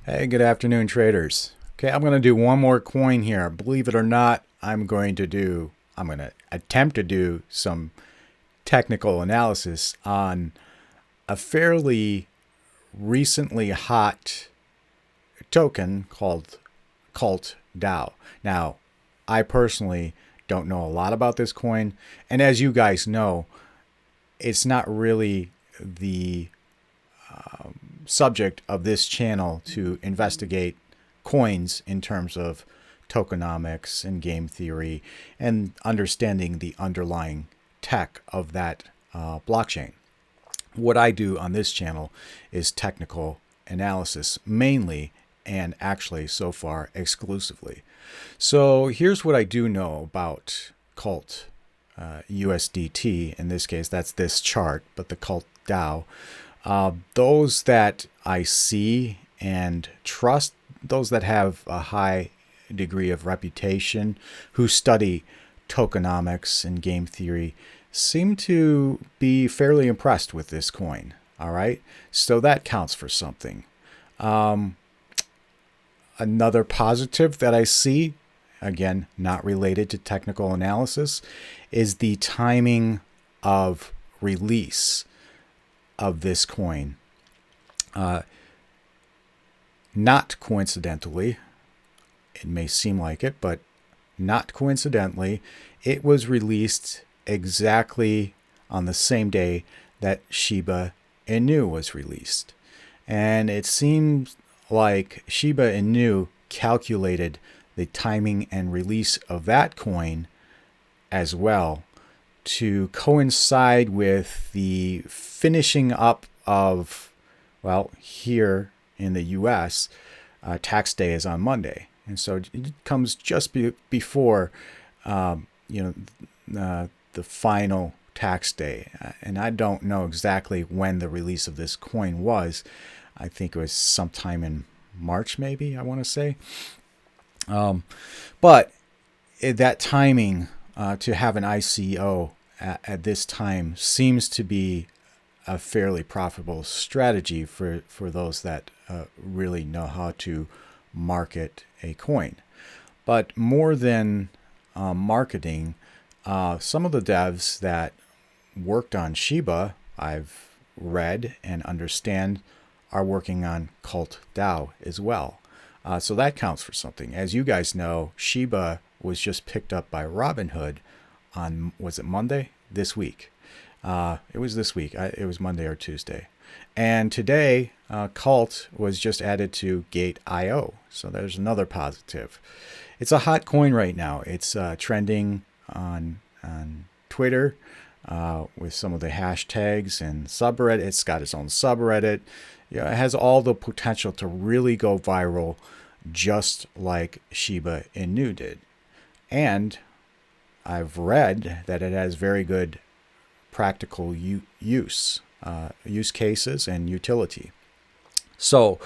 Hey, good afternoon, traders. Okay, I'm going to do one more coin here. Believe it or not, I'm going to attempt to do some technical analysis on a fairly recently hot token called CULT DAO. Now, I personally don't know a lot about this coin, and as you guys know, it's not really the subject of this channel to investigate coins in terms of tokenomics and game theory and understanding the underlying tech of that blockchain. What I do on this channel is technical analysis mainly, and actually so far exclusively. So here's what I do know about CULT USDT. In this case, that's this chart, but the CULT DAO. Those that I see and trust, those that have a high degree of reputation, who study tokenomics and game theory, seem to be fairly impressed with this coin. All right, so that counts for something. Another positive that I see, again, not related to technical analysis, is the timing of release of this coin. Not coincidentally, it may seem like it, but not coincidentally, it was released exactly on the same day that Shiba Inu was released. And it seems like Shiba Inu calculated the timing and release of that coin as well to coincide with the finishing up of, well, here in the US, tax day is on Monday. And so it comes just before, the final tax day. And I don't know exactly when the release of this coin was. I think it was sometime in March, maybe, I want to say. But that timing to have an ICO at this time seems to be a fairly profitable strategy for those that really know how to market a coin. But more than marketing, some of the devs that worked on Shiba, I've read and understand, are working on CULT DAO as well. So that counts for something. As you guys know, Shiba was just picked up by Robinhood on, was it Monday? This week. It was this week. It was Monday or Tuesday. And today, CULT was just added to Gate.io. So there's another positive. It's a hot coin right now. It's trending on Twitter with some of the hashtags and subreddit. It's got its own subreddit. Yeah, it has all the potential to really go viral, just like Shiba Inu did. And I've read that it has very good practical use cases and utility. So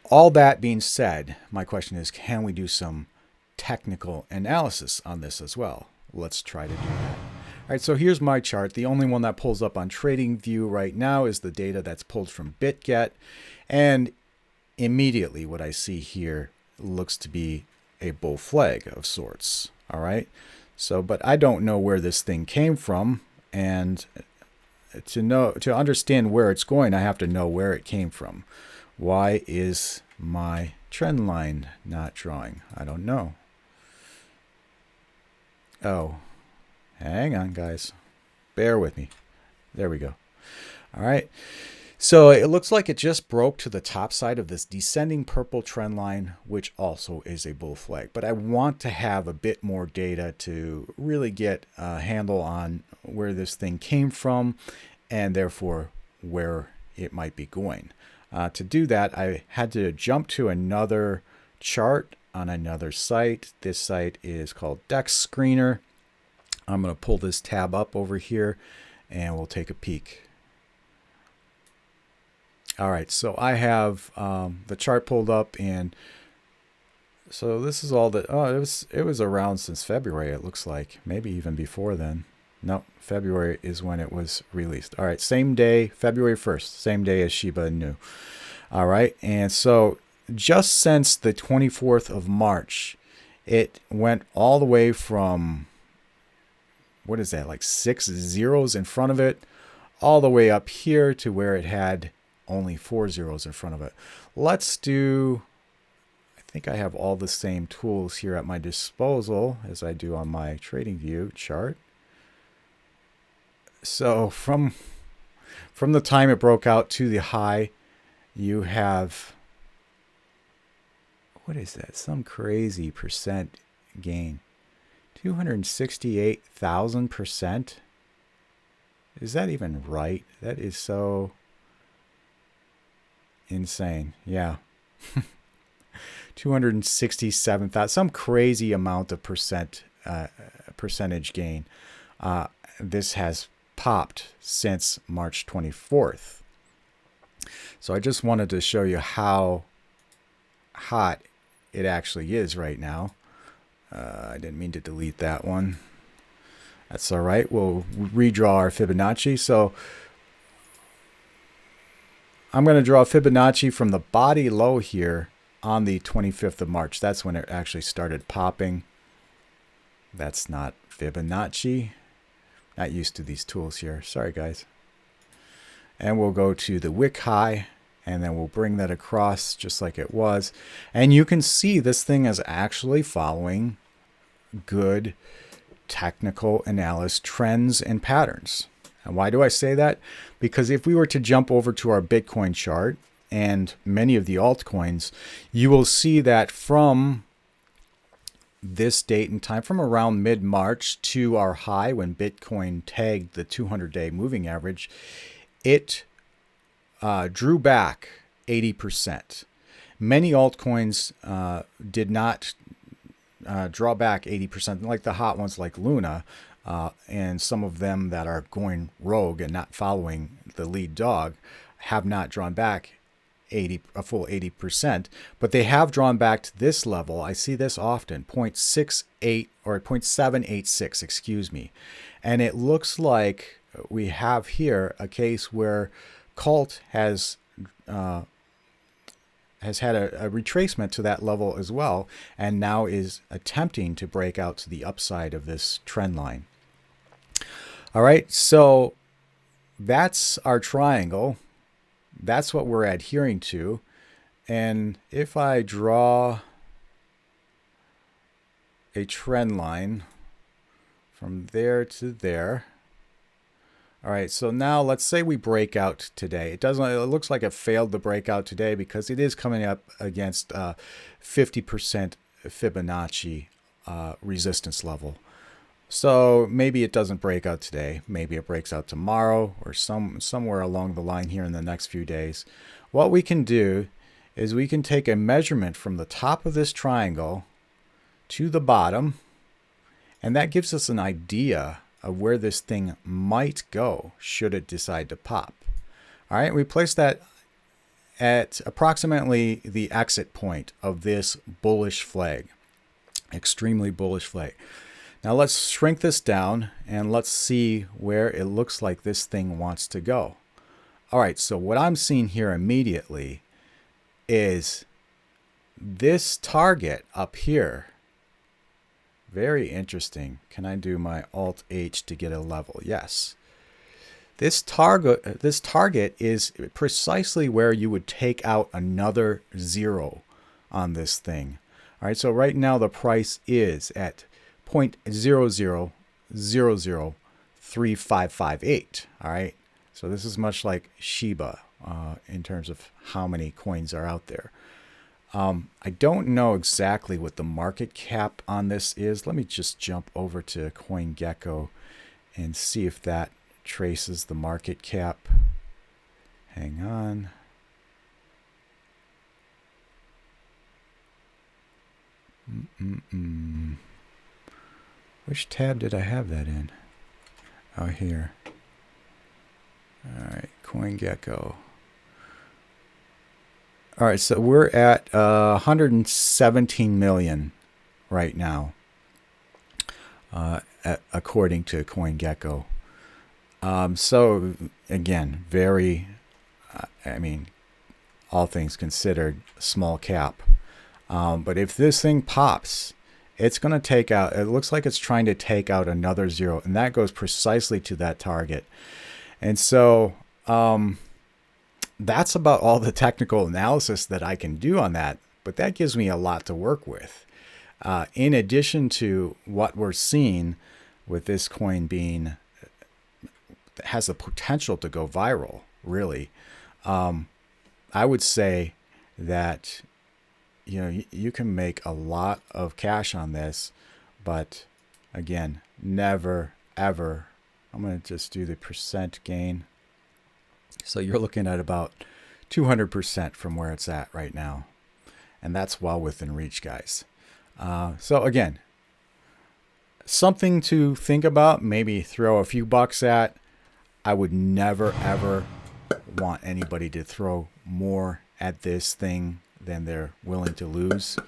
all that being said, my question is, can we do some technical analysis on this as well? Let's try to do that. All right, so here's my chart. The only one that pulls up on TradingView right now is the data that's pulled from BitGet. And immediately what I see here looks to be a bull flag of sorts. All right. So, but I don't know where this thing came from. And to understand where it's going, I have to know where it came from. Why is my trend line not drawing? I don't know. Oh. Hang on, guys. Bear with me. There we go. All right. So it looks like it just broke to the top side of this descending purple trend line, which also is a bull flag. But I want to have a bit more data to really get a handle on where this thing came from and therefore where it might be going. To do that, I had to jump to another chart on another site. This site is called Dex Screener. I'm going to pull this tab up over here and we'll take a peek. All right, so I have the chart pulled up, and so this is all that. Oh, it was around since February. It looks like maybe even before then. No, February is when it was released. All right, same day, February 1st, same day as Shiba Inu. All right. And so just since the 24th of March, it went all the way from, what is that, like 6 zeros in front of it, all the way up here to where it had only 4 zeros in front of it. Let's do, I think I have all the same tools here at my disposal as I do on my TradingView chart. So from the time it broke out to the high, you have, what is that? Some crazy percent gain. 268,000%. Is that even right? That is so insane. Yeah. 267,000, some crazy amount of percentage gain. This has popped since March 24th. So I just wanted to show you how hot it actually is right now. I didn't mean to delete that one. That's all right. We'll redraw our Fibonacci. So I'm going to draw Fibonacci from the body low here on the 25th of March. That's when it actually started popping. That's not Fibonacci. Not used to these tools here. Sorry, guys. And we'll go to the wick high, and then we'll bring that across just like it was. And you can see this thing is actually following good technical analysis trends and patterns. And why do I say that? Because if we were to jump over to our Bitcoin chart and many of the altcoins, you will see that from this date and time, from around mid-March to our high when Bitcoin tagged the 200-day moving average, it drew back 80%. Many altcoins did not draw back 80%, like the hot ones like Luna, and some of them that are going rogue and not following the lead dog have not drawn back a full 80%, but they have drawn back to this level. I see this often, 0.68 or 0.786, excuse me. And it looks like we have here a case where CULT has had a retracement to that level as well, and now is attempting to break out to the upside of this trend line. All right, so that's our triangle. That's what we're adhering to. And if I draw a trend line from there to there. All right, so now let's say we break out today. It looks like it failed the breakout today because it is coming up against 50% Fibonacci resistance level. So maybe it doesn't break out today. Maybe it breaks out tomorrow or somewhere along the line here in the next few days. What we can do is we can take a measurement from the top of this triangle to the bottom, and that gives us an idea of where this thing might go should it decide to pop. All right, we place that at approximately the exit point of this bullish flag, extremely bullish flag. Now let's shrink this down and let's see where it looks like this thing wants to go. All right, so what I'm seeing here immediately is this target up here. Very interesting. Can I do my Alt-H to get a level? Yes. This target is precisely where you would take out another zero on this thing. All right, so right now the price is at 0.00003558. All right, so this is much like Shiba in terms of how many coins are out there. I don't know exactly what the market cap on this is. Let me just jump over to CoinGecko and see if that traces the market cap. Hang on. Which tab did I have that in? Oh, here. All right, CoinGecko. All right, so we're at 117 million right now, according to CoinGecko. So again, very, I mean, all things considered, small cap. But if this thing pops, it's going to take out, it looks like it's trying to take out another zero, and that goes precisely to that target. And so that's about all the technical analysis that I can do on that, but that gives me a lot to work with. In addition to what we're seeing with this coin being, has the potential to go viral, really. I would say that, you know, you can make a lot of cash on this, but again, never, ever. I'm going to just do the percent gain. So you're looking at about 200% from where it's at right now. And that's well within reach, guys. So again, something to think about, maybe throw a few bucks at. I would never, ever want anybody to throw more at this thing than they're willing to lose.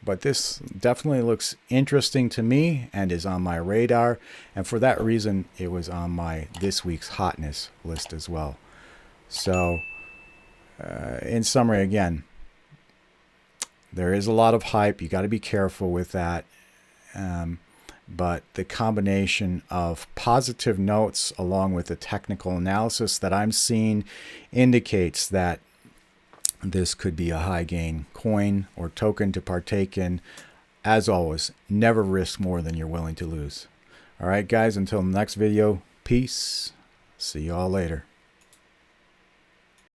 But this definitely looks interesting to me and is on my radar. And for that reason, it was on my this week's hotness list as well. So in summary, again, there is a lot of hype. You got to be careful with that. But the combination of positive notes along with the technical analysis that I'm seeing indicates that this could be a high gain coin or token to partake in. As always, never risk more than you're willing to lose. All right, guys, until the next video, peace. See you all later.